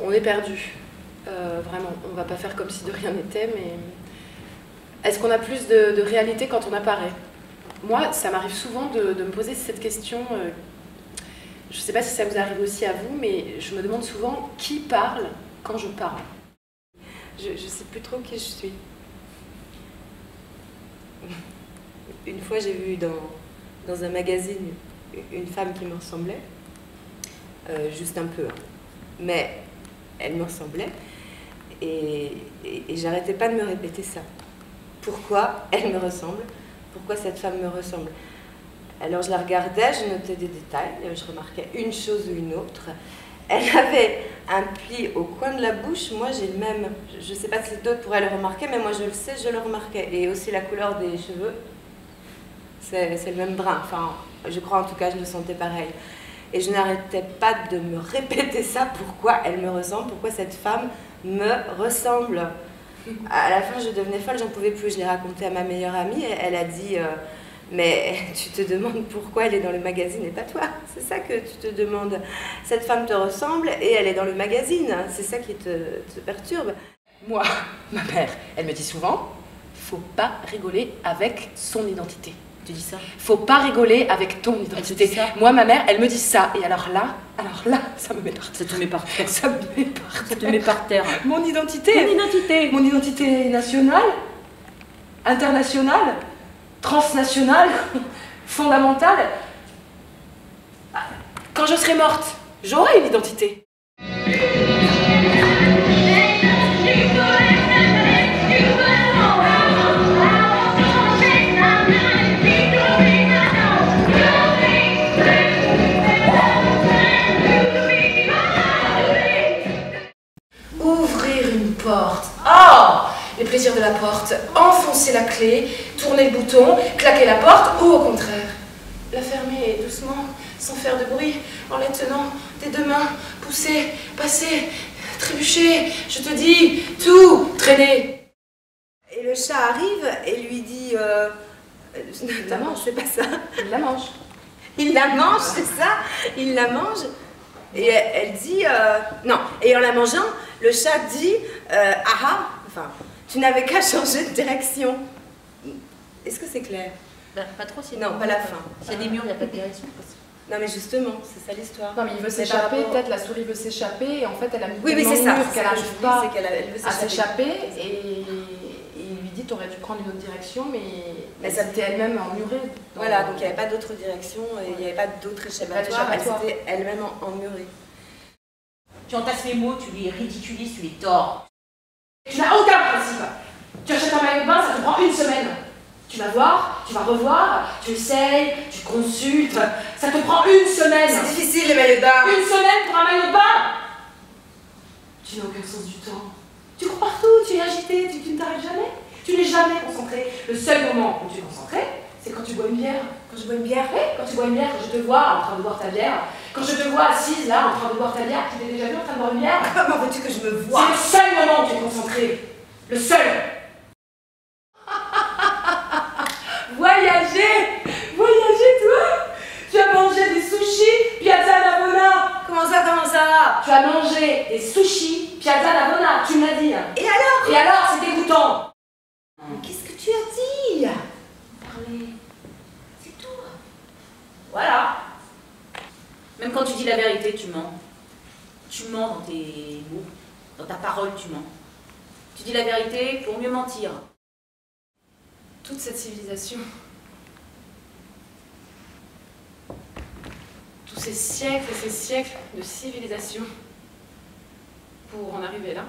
on est perdu. Vraiment, on va pas faire comme si de rien n'était, mais est-ce qu'on a plus de réalité quand on apparaît? Moi, ça m'arrive souvent de me poser cette question. Je sais pas si ça vous arrive aussi à vous, mais je me demande souvent qui parle quand je parle. Je sais plus trop qui je suis. Une fois, j'ai vu dans un magazine une femme qui me ressemblait, juste un peu, hein. Mais elle me ressemblait, et j'arrêtais pas de me répéter ça. Pourquoi elle me ressemble? Pourquoi cette femme me ressemble? Alors je la regardais, je notais des détails, je remarquais une chose ou une autre. Elle avait un pli au coin de la bouche, moi j'ai le même, je ne sais pas si d'autres pourraient le remarquer, mais moi je le sais, je le remarquais. Et aussi la couleur des cheveux, c'est le même brun, enfin je crois en tout cas, je le sentais pareil. Et je n'arrêtais pas de me répéter ça, pourquoi elle me ressemble, pourquoi cette femme me ressemble. À la fin je devenais folle, j'en pouvais plus, je l'ai raconté à ma meilleure amie, et elle a dit mais tu te demandes pourquoi elle est dans le magazine et pas toi, c'est ça que tu te demandes. Cette femme te ressemble et elle est dans le magazine, c'est ça qui te perturbe. Moi, ma mère, elle me dit souvent, faut pas rigoler avec son identité. Tu dis ça? Faut pas rigoler avec ton identité. Moi, ma mère, elle me dit ça. Et alors là, ça me met par terre. Ça te met par terre. Ça me met par terre. Ça te met par terre. Mon identité. Mon identité. Mon identité nationale, internationale, transnationale, fondamentale. Quand je serai morte, j'aurai une identité. Ouvrir une porte. Oh! Les plaisirs de la porte. Enfoncer la clé, tourner le bouton, claquer la porte, ou au contraire, la fermer doucement, sans faire de bruit, en la tenant des deux mains, pousser, passer, trébucher, je te dis, tout, traîner. Et le chat arrive et lui dit Il la mange, c'est pas ça. Il la mange. Il la mange, c'est ça. Il la mange. Et elle dit non. Et en la mangeant, le chat dit ah, enfin, tu n'avais qu'à changer de direction. Est-ce que c'est clair? Bah, pas trop, sinon. Non, pas la fin. S'il y a des murs, il n'y a pas de direction. Non, mais justement, c'est ça l'histoire. Non, mais il veut s'échapper, peut-être la souris veut s'échapper, et en fait, elle a mis oui, c'est ça. qu'elle n'arrive pas à s'échapper. s'échapper, et il lui dit, t'aurais dû prendre une autre direction, mais ça était elle-même emmurée. Voilà, donc il n'y avait pas d'autre direction, et il n'y avait pas d'autre échappatoire, elle s'était elle-même emmurée. Tu entasses les mots, tu les ridiculises, tu les tords. Tu n'as aucun principe. Tu achètes un maillot de bain, ça te prend une semaine. Tu vas voir, tu vas revoir, tu essayes, tu consultes, ça te prend une semaine. C'est difficile les maillots de bain. Une semaine pour un maillot de bain. Tu n'as aucun sens du temps. Tu cours partout, tu es agité, tu ne t'arrêtes jamais. Tu n'es jamais concentré. Le seul moment où tu es concentré, c'est quand tu bois une bière. Quand je bois une bière? Oui, quand tu bois une bière, quand je te vois en train de boire ta bière. Quand je te vois assise là, en train de boire ta bière, tu t'es déjà vu en train de boire une bière. Comment veux-tu que je me vois? C'est le seul moment où tu es concentré. Le seul. Voyager! Voyager, toi! Tu as mangé des sushis Piazza Navona! Comment ça? Tu as mangé des sushis Piazza Navona, tu me l'as dit. Et alors? Et alors, c'est dégoûtant! Mais qu'est-ce que tu as dit? Parler. C'est tout. Voilà. Même quand tu dis la vérité, tu mens. Tu mens dans tes mots, dans ta parole, tu mens. Tu dis la vérité pour mieux mentir. Toute cette civilisation, tous ces siècles et ces siècles de civilisation pour en arriver là.